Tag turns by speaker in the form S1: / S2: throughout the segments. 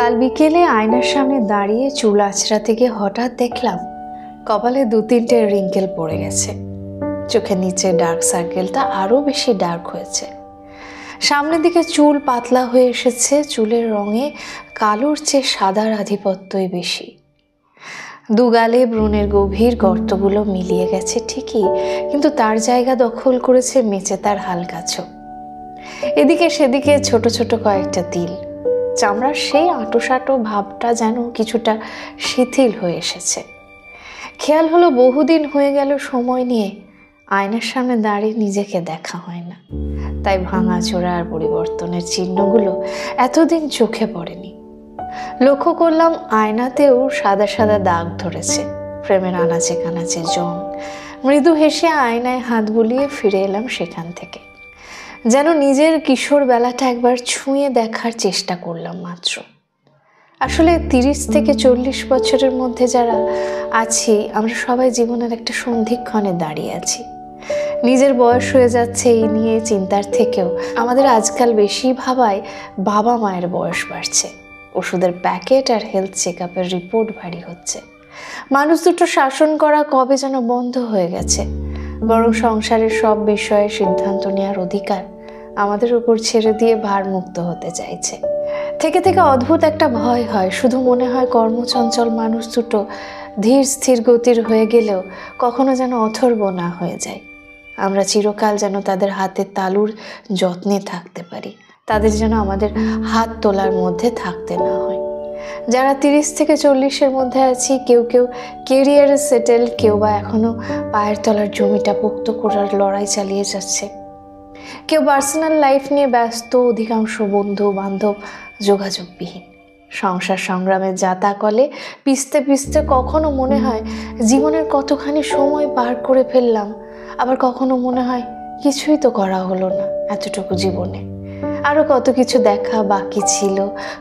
S1: কাল বিকেলে আয়নার সামনে দাঁড়িয়ে চুল আঁচড়াতে গিয়ে হঠাৎ দেখলাম কপালে 2-3টে রিঙ্কেল পড়ে গেছে। চোখের নিচে ডার্ক সার্কেলটা আরো বেশি ডার্ক হয়েছে। সামনের দিকে চুল পাতলা হয়ে এসেছে, চুলের রঙে কালোর চেয়ে সাদার আধিপত্যই বেশি। দুগালে ব্রণের গভীর গর্তগুলো মিলিয়ে গেছে ঠিকই, কিন্তু তার জায়গা দখল করেছে মেচে তার হালকা ছোপ। এদিকে সেদিকে ছোট ছোট কয়েকটা তিল। চামড়ার সেই আঁটোসাঁটো ভাবটা যেন কিছুটা শিথিল হয়ে এসেছে। খেয়াল হলো বহুদিন হয়ে গেল সময় নিয়ে আয়নার সামনে দাঁড়িয়ে নিজেকে দেখা হয় না, তাই ভাঙাচোরা আর পরিবর্তনের চিহ্নগুলো এতদিন চোখে পড়েনি। লক্ষ্য করলাম আয়নাতেও সাদা সাদা দাগ ধরেছে, ফ্রেমের আনাচে কানাচে জং। মৃদু হেসে আয়নায় হাত বুলিয়ে ফিরে এলাম সেখান থেকে। যেন নিজের কিশোর বেলাটা একবার ছুঁয়ে দেখার চেষ্টা করলাম মাত্র। আসলে 30 থেকে 40 বছরের মধ্যে যারা আছি আমরা সবাই জীবনের একটা সন্ধিক্ষণে দাঁড়িয়ে আছি। নিজের বয়স হয়ে যাচ্ছে এই নিয়ে চিন্তার থেকেও আমাদের আজকাল বেশি ভাবায় বাবা মায়ের বয়স বাড়ছে, ওষুধের প্যাকেট আর হেলথ চেকআপের রিপোর্ট ভারী হচ্ছে। মানুষ দুটো শাসন করা কবে যেন বন্ধ হয়ে গেছে, বরং সংসারের সব বিষয়ে সিদ্ধান্ত নেওয়ার অধিকার আমাদের উপর ছেড়ে দিয়ে ভারমুক্ত হতে চাইছে। থেকে থেকে অদ্ভুত একটা ভয় হয়, শুধু মনে হয় কর্মচঞ্চল মানুষ দুটো ধীর স্থির গতির হয়ে গেলেও কখনো যেন অথর্ব না হয়ে যায়। আমরা চিরকাল যেন তাদের হাতের তালুর যত্নে থাকতে পারি, তাদের যেন আমাদের হাত তোলার মধ্যে থাকতে না হয়। যারা 30 থেকে 40-এর মধ্যে আছি, কেউ কেউ কেরিয়ারে সেটেল, কেউ বা এখনো পায়ের তলার জমিটা পোক্ত করার লড়াই চালিয়ে যাচ্ছে। কেউ পার্সোনাল লাইফ নিয়ে ব্যস্ত, অধিকাংশ বন্ধু বান্ধব যোগাযোগবিহীন। সংসার সংগ্রামে যাতা কলে পিছতে পিছতে কখনো মনে হয় জীবনের কতখানি সময় পার করে ফেললাম, আবার কখনো মনে হয় কিছুই তো করা হলো না এতটুকু জীবনে। আরো কত কিছু দেখা বাকি ছিল,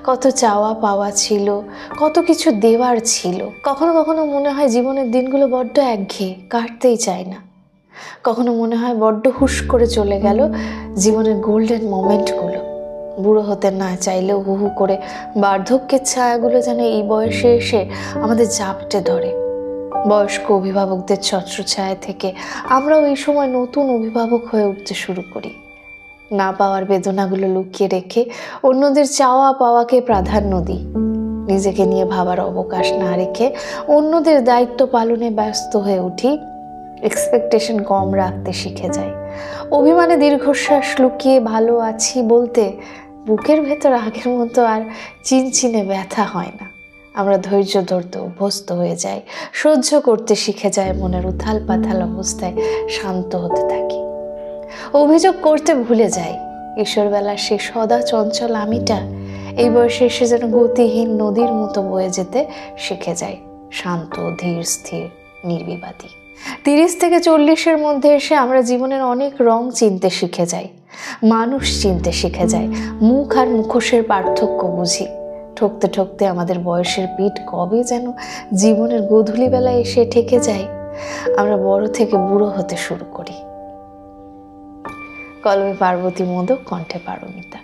S1: কত চাওয়া পাওয়া ছিল, কত কিছু দেওয়ার ছিল। কখনো কখনো মনে হয় জীবনের দিনগুলো বড্ড একঘেয়ে, কাটতেই চায় না। কখনো মনে হয় বড্ড হুশ করে চলে গেল জীবনের গোল্ডেন মোমেন্টগুলো। বুড়ো হতে না চাইলেও হু হু করে বার্ধক্যের ছায়াগুলো যেন এই বয়সে এসে আমাদের জাপটে ধরে। বয়স্ক অভিভাবকদের ছত্রছায়া থেকে আমরাও এই সময় নতুন অভিভাবক হয়ে উঠতে শুরু করি। না পাওয়ার বেদনাগুলো লুকিয়ে রেখে অন্যদের চাওয়া পাওয়াকে প্রাধান্য দিই। নিজেকে নিয়ে ভাবার অবকাশ না রেখে অন্যদের দায়িত্ব পালনে ব্যস্ত হয়ে উঠি। এক্সপেকটেশন কম রাখতে শিখে যাই। অভিমানে দীর্ঘশ্বাস লুকিয়ে ভালো আছি বলতে বুকের ভেতর আগের মতো আর চিনচিনে ব্যথা হয় না। আমরা ধৈর্য ধরতে অভ্যস্ত হয়ে যাই, সহ্য করতে শিখে যাই, মনের উথাল পাথাল অবস্থায় শান্ত হতে থাকি। অভিযোগ করতে ভুলে যাই কিশোরবেলার সে সদা চঞ্চল আমিটা এই বয়সে এসে যেন গতিহীন নদীর মতো বয়ে যেতে শিখে যায়, শান্ত ধীর স্থির নির্বিবাদী। 30 থেকে 40-এর মধ্যে এসে আমরা জীবনের অনেক রং চিনতে শিখে যাই, মানুষ চিনতে শিখে যাই, মুখ আর মুখোশের পার্থক্য বুঝি। ঠকতে ঠকতে আমাদের বয়সের পিঠ কবে যেন জীবনের গোধূলি বেলায় এসে ঠেকে যায়। আমরা বড় থেকে বুড়ো হতে শুরু করি। কলমে পার্বতী মোদক, কণ্ঠে পারমিতা।